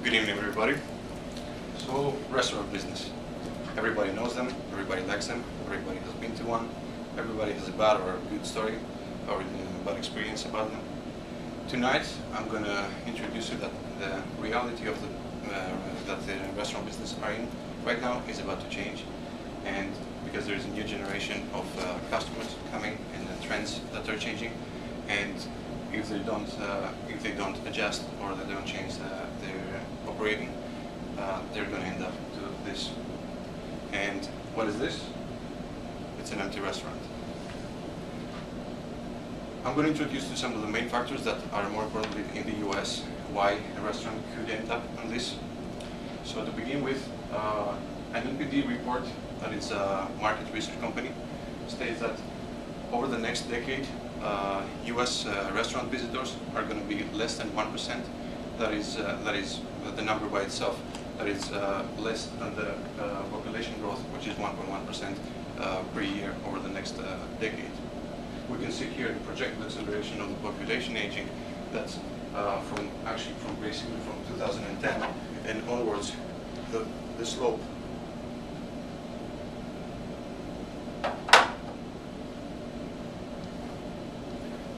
Good evening, everybody. So, restaurant business. Everybody knows them, everybody likes them, everybody has been to one, everybody has a bad or a good story or a bad experience about them. Tonight, I'm going to introduce you that the reality of that the restaurant business are in right now is about to change, and because there is a new generation of customers coming and the trends that are changing, and if they don't adjust or they don't change their operating, they're going to end up to this. And what is this? It's an empty restaurant. I'm going to introduce you some of the main factors that are more importantly in the US, why a restaurant could end up on this. So to begin with, an NPD report, that is a market research company, states that over the next decade, US restaurant visitors are going to be less than 1%. That is the number by itself. That is less than the population growth, which is 1.1% per year over the next decade. We can see here the projected acceleration of the population aging. That's from basically from 2010 and onwards. The slope.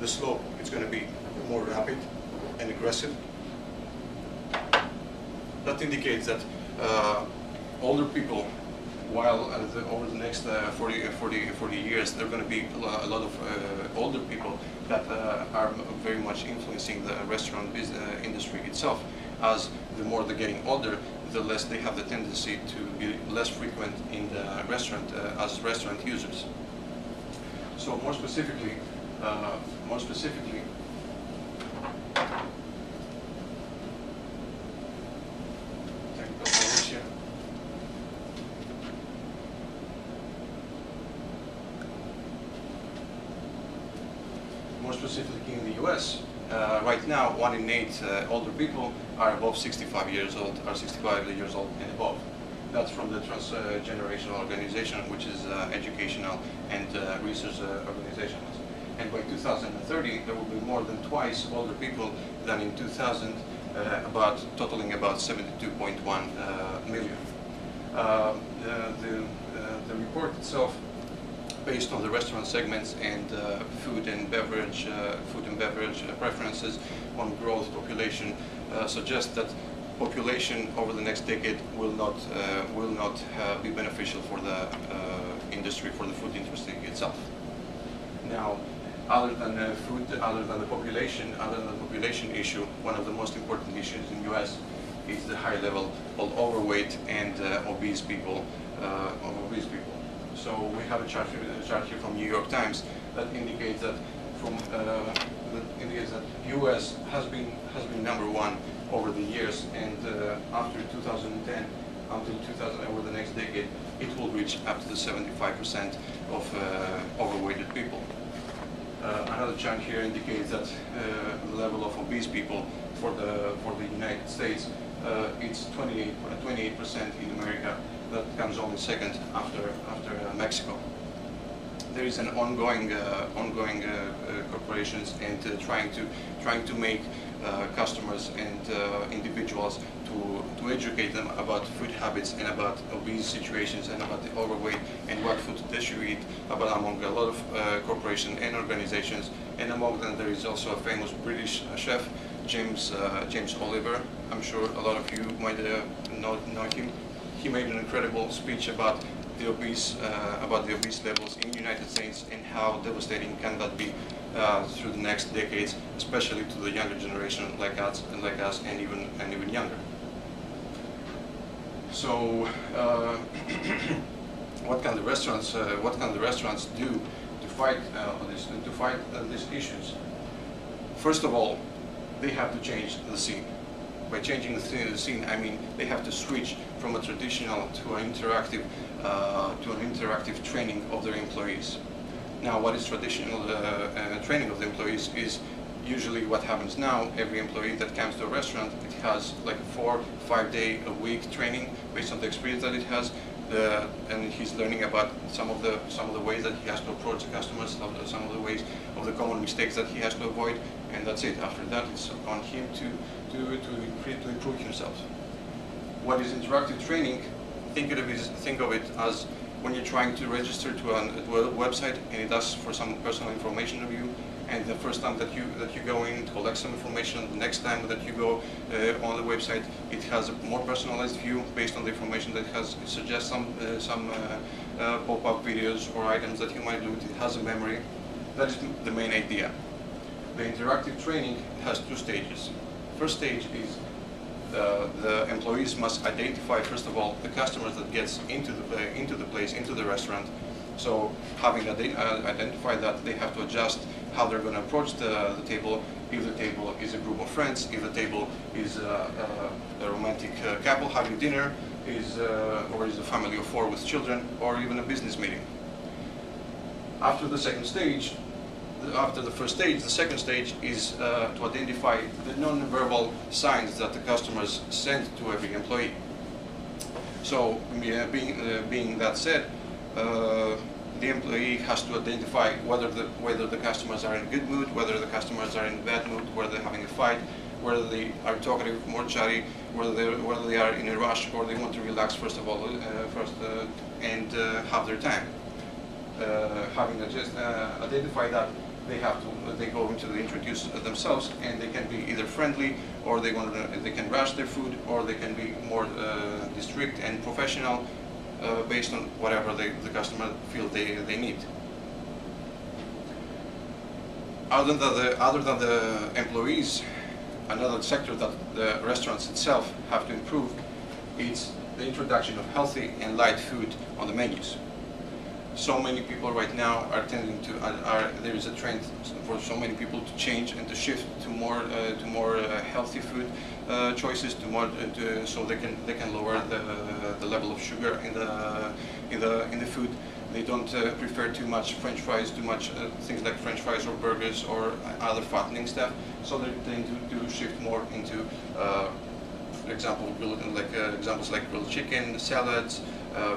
The slope is going to be more rapid and aggressive. That indicates that older people, while over the next 40 years, there are going to be a lot of older people that are very much influencing the restaurant industry itself. As the more they're getting older, the less they have the tendency to be less frequent in the restaurant as restaurant users. So more specifically, more specifically in the US, right now 1 in 8 older people are above 65 years old, and above. That's from the Transgenerational Organization, which is educational and research organization. And by 2030, there will be more than twice older people than in 2000, totaling about 72.1 million. The report itself, based on the restaurant segments and food and beverage preferences on growth population, suggests that population over the next decade will not be beneficial for the industry, for the food industry itself. Now, other than the population issue, one of the most important issues in the US is the high level of overweight and obese people. So we have a chart here from New York Times that indicates that US has been #1 over the years, and after 2010 until 2000, over the next decade, it will reach up to the 75% of overweighted people. Another chart here indicates that the level of obese people for the United States, it's 28% in America. That comes only second after Mexico. There is an ongoing corporations and trying to make customers and individuals to educate them about food habits and about obese situations and about the overweight and what food they should eat, among a lot of corporations and organizations. And among them there is also a famous British chef, James Oliver. I'm sure a lot of you might know him. He made an incredible speech about the obese levels in the United States and how devastating can that be through the next decades, especially to the younger generation like us and even younger. So, what can the restaurants do to fight these issues? First of all, they have to change the scene. By changing the scene, I mean they have to switch from a traditional to an interactive training of their employees. Now, what is traditional training of the employees is usually what happens now. Every employee that comes to a restaurant, it has like a 4 or 5 day a week training based on the experience that it has, and he's learning about some of the ways that he has to approach the customers, some of the ways of the common mistakes that he has to avoid, and that's it. After that, it's on him to to improve himself. What is interactive training? Think of it as when you're trying to register to a website and it asks for some personal information of you, and the first time that you go in to collect some information, the next time that you go on the website, it has a more personalized view based on the information that it suggests some pop-up videos or items that you might loot. It has a memory. That is the main idea. The interactive training has two stages. First stage is the employees must identify, first of all, the customers that gets into the place, into the restaurant. So having identified that, they have to adjust how they're going to approach the table. If the table is a group of friends, if the table is a romantic couple having dinner, or is a family of 4 with children, or even a business meeting. After the second stage, after the first stage, the second stage is to identify the non-verbal signs that the customers send to every employee. So, being that said, the employee has to identify whether the customers are in a good mood, whether the customers are in a bad mood, whether they're having a fight, whether they are talkative, more chatty, whether they are in a rush or they want to relax first of all, and have their time. Having identified that, they go into the introduce themselves, and they can be either friendly, or they can rush their food, or they can be more strict and professional, based on whatever the customer feels they need. Other than the employees, another sector that the restaurants itself have to improve is the introduction of healthy and light food on the menus. So many people right now are tending to, there is a trend for so many people to change and to shift to more healthy food choices, so they can lower the level of sugar in the food. They don't prefer too much French fries, too much things like French fries or burgers or other fattening stuff. So they tend to shift more into, for example, examples like grilled chicken, salads,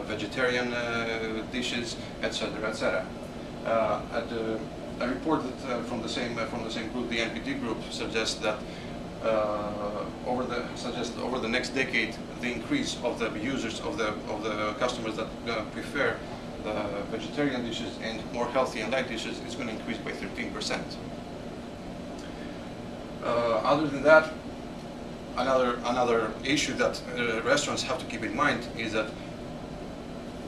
vegetarian dishes, etc., etc. A report that from the same group, the NPD group, suggests that over the next decade, the increase of the users of the customers that prefer the vegetarian dishes and more healthy and light dishes is going to increase by 13%. Other than that, another issue that restaurants have to keep in mind is that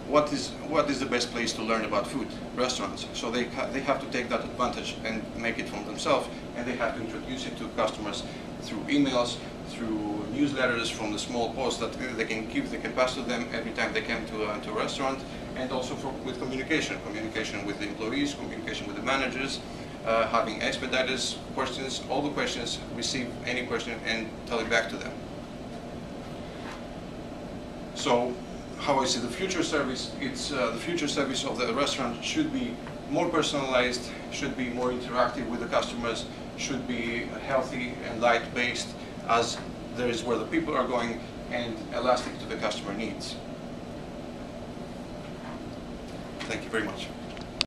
what is the best place to learn about food? Restaurants. So they have to take that advantage and make it from themselves, and they have to introduce it to customers through emails, through newsletters, from the small posts that they can pass to them every time they come to a restaurant, and also with communication with the employees, communication with the managers, having expediters questions, all the questions, receive any question and tell it back to them. So, how I see the future service, it's the future service of the restaurant should be more personalized, should be more interactive with the customers, should be healthy and light based, as there is where the people are going, and elastic to the customer needs. Thank you very much.